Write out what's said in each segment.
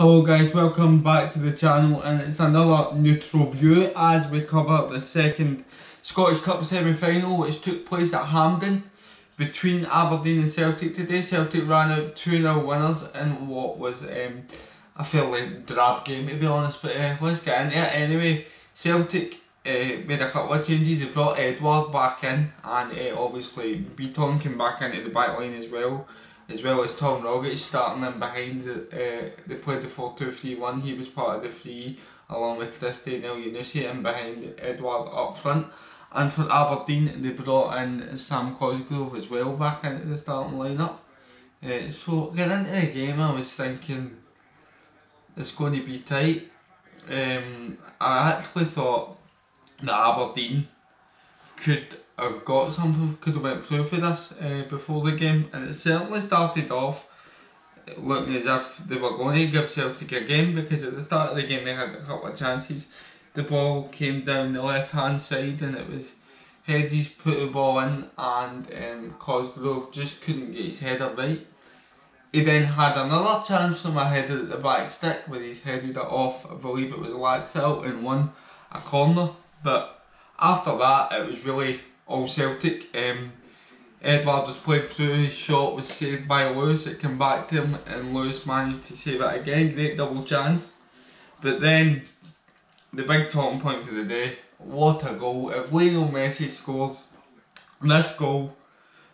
Hello guys, welcome back to the channel, and it's another neutral view as we cover the second Scottish Cup semi-final which took place at Hampden between Aberdeen and Celtic today. Celtic ran out 2-0 winners in what was a fairly drab game, to be honest, but let's get into it anyway. Celtic made a couple of changes. They brought Edouard back in, and obviously Beaton came back into the back line as well as Tom Rogic starting in behind. They played the 4-2-3-1. He was part of the three along with Christie and Elyounoussi, and behind Edouard up front. And for Aberdeen they brought in Sam Cosgrove as well back into the starting lineup. So getting into the game, I was thinking it's going to be tight. I actually thought that Aberdeen could have got something, could have went through for this before the game, and it certainly started off looking as if they were going to give Celtic a game, because at the start of the game they had a couple of chances. The ball came down the left hand side and it was Hedges put the ball in, and Cosgrove just couldn't get his header right. He then had another chance from a header at the back stick where he's headed it off, I believe it was Laxalt, and won a corner. But after that it was really all Celtic. Edouard was played through, his shot was saved by Lewis, it came back to him and Lewis managed to save it again, great double chance. But then the big talking point for the day, what a goal. If Lionel Messi scores this goal,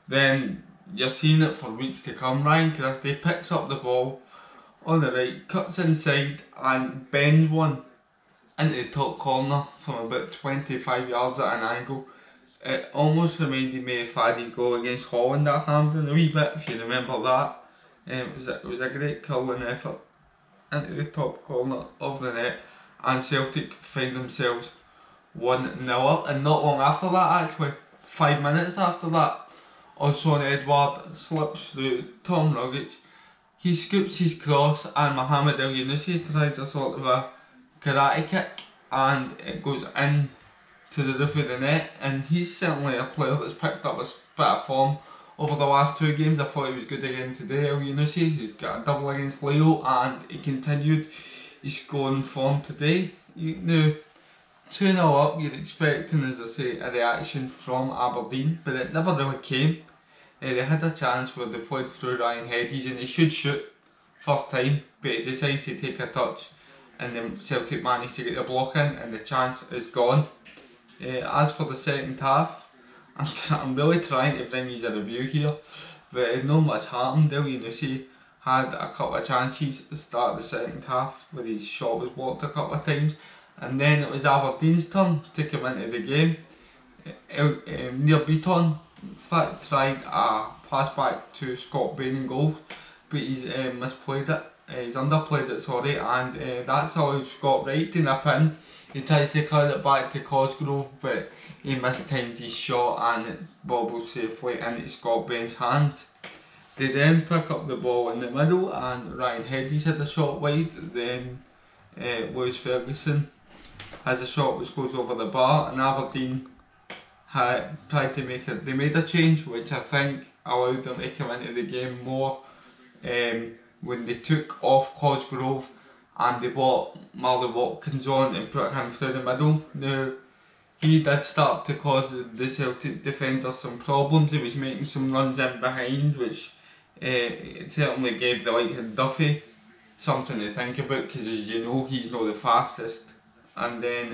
then you're seeing it for weeks to come. Ryan Christie picks up the ball on the right, cuts inside and bends one into the top corner from about 25 yards at an angle. It almost reminded me of Faddy's goal against Holland at Hampden a wee bit, if you remember that. It was a great curling effort into the top corner of the net, and Celtic find themselves 1-0 up. And not long after that, actually 5 minutes after that, Odsonne Edouard slips through Tom Rogic, he scoops his cross, and Mohamed Elyounoussi tries a sort of a karate kick and it goes in to the roof of the net. And he's certainly a player that's picked up a bit of form over the last two games. I thought he was good again today. Elyounoussi, he got a double against Leo and he continued his scoring form today. Now 2-0 up, you're expecting, as I say, a reaction from Aberdeen, but it never really came. They had a chance where they played through Ryan Hedges and he should shoot first time, but he decides to take a touch, and then Celtic managed to get the block in and the chance is gone. As for the second half, I'm really trying to bring you a review here, but not much happened. Elyounoussi had a couple of chances at the start of the second half where his shot was blocked a couple of times, and then it was Aberdeen's turn to come into the game. Near Beaton, in fact, tried a pass back to Scott Bain in goal, but he's misplayed it. He's underplayed it, sorry, and that's allowed Scott Wright to nip in. He tries to cut it back to Cosgrove, but he mistimed his shot and it bobbles safely into Scott Bain's hands. They then pick up the ball in the middle and Ryan Hedges had a shot wide. Then Lewis Ferguson has a shot which goes over the bar, and Aberdeen had tried to make it. They made a change which I think allowed them to come into the game more, when they took off Cosgrove and they brought Marley Watkins on and put him through the middle. Now, he did start to cause the Celtic defenders some problems. He was making some runs in behind, which it certainly gave the likes of Duffy something to think about, because as you know, he's not the fastest. And then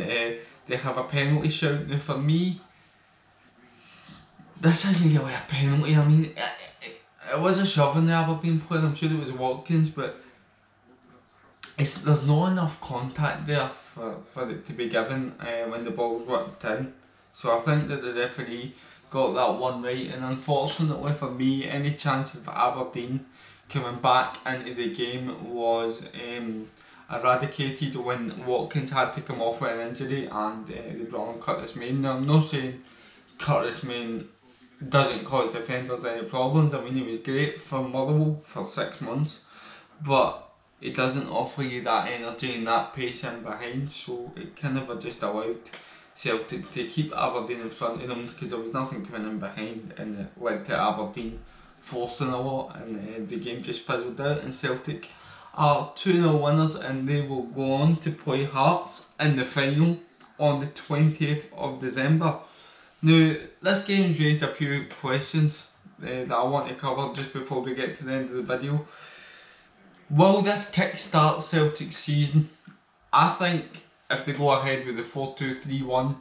they have a penalty shout. Now for me, this isn't really a penalty. I mean, it was a shove in the Aberdeen player, I'm sure it was Watkins, but there's not enough contact there for it to be given when the ball was whipped in. So I think that the referee got that one right, and unfortunately for me, any chance of Aberdeen coming back into the game was eradicated when Watkins had to come off with an injury and they brought on Curtis Main. Now I'm not saying Curtis Main doesn't cause defenders any problems. I mean, he was great for Motherwell for 6 months, but it doesn't offer you that energy and that pace in behind, so it kind of just allowed Celtic to keep Aberdeen in front of them, because there was nothing coming in behind, and it led to Aberdeen forcing a lot, and the game just fizzled out and Celtic are 2-0 winners, and they will go on to play Hearts in the final on the 20th of December. Now, this game's raised a few questions that I want to cover just before we get to the end of the video. Will this kick-start Celtic's season? I think if they go ahead with the 4-2-3-1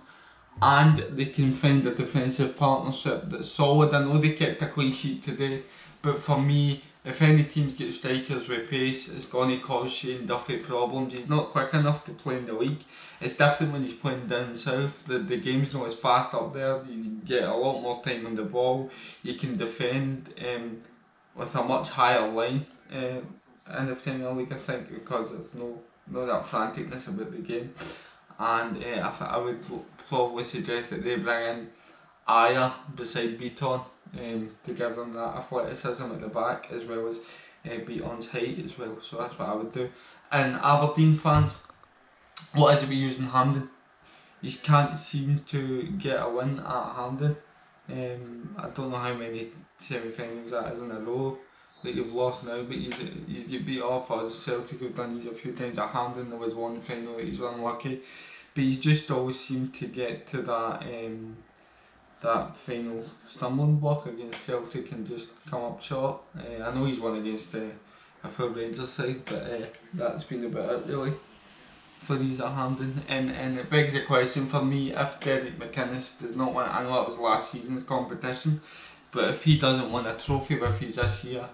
and they can find a defensive partnership that's solid. I know they kept a clean sheet today, but for me, if any teams get strikers with pace, it's going to cause Shane Duffy problems. He's not quick enough to play in the league. It's different when he's playing down south. The game's not as fast up there. You get a lot more time on the ball. You can defend with a much higher line in the Premier League, I think, because there's no that franticness about the game. And I would probably suggest that they bring in Aya beside Beaton to give them that athleticism at the back, as well as Beaton's height as well. So that's what I would do. And Aberdeen fans, what is it we using Hampden? You can't seem to get a win at Hampden. I don't know how many semi-finals that is in a row that you've lost now, but you get beat off, as Celtic have done these a few times at Hampden. There was one final that he's unlucky, but he's just always seemed to get to that final stumbling block against Celtic and just come up short. I know he's won against a poor Rangers side, but that's been about it really for these at Hampden. And it begs a question for me: if Derek McInnes does not win, I know it was last season's competition, but if he doesn't win a trophy with his this year,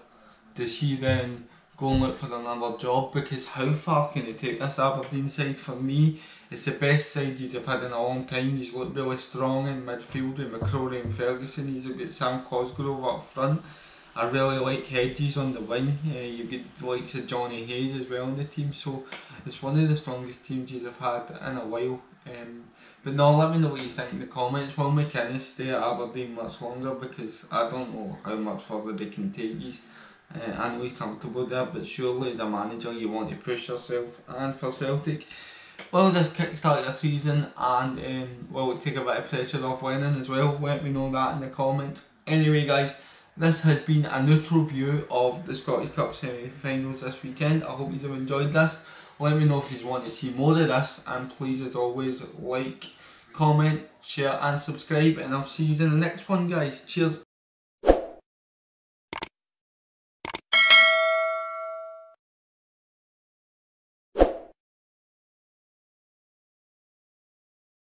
does he then go and look for another job? Because how far can he take this Aberdeen side? For me, it's the best side he's had in a long time. He's looked really strong in midfield with McCrory and Ferguson. He's got Sam Cosgrove up front. I really like Hedges on the wing. You get the likes of Johnny Hayes as well on the team. So it's one of the strongest teams he's had in a while. But no, let me know what you think in the comments. Will McInnes stay at Aberdeen much longer? Because I don't know how much further they can take these. I know he's comfortable there, but surely as a manager you want to push yourself. And for Celtic, will this kickstart your season, and will it take a bit of pressure off Lennon as well? Let me know that in the comments. Anyway guys, this has been a neutral view of the Scottish Cup semi-finals this weekend. I hope you've enjoyed this. Let me know if you want to see more of this, and please as always like, comment, share and subscribe, and I'll see you in the next one guys. Cheers.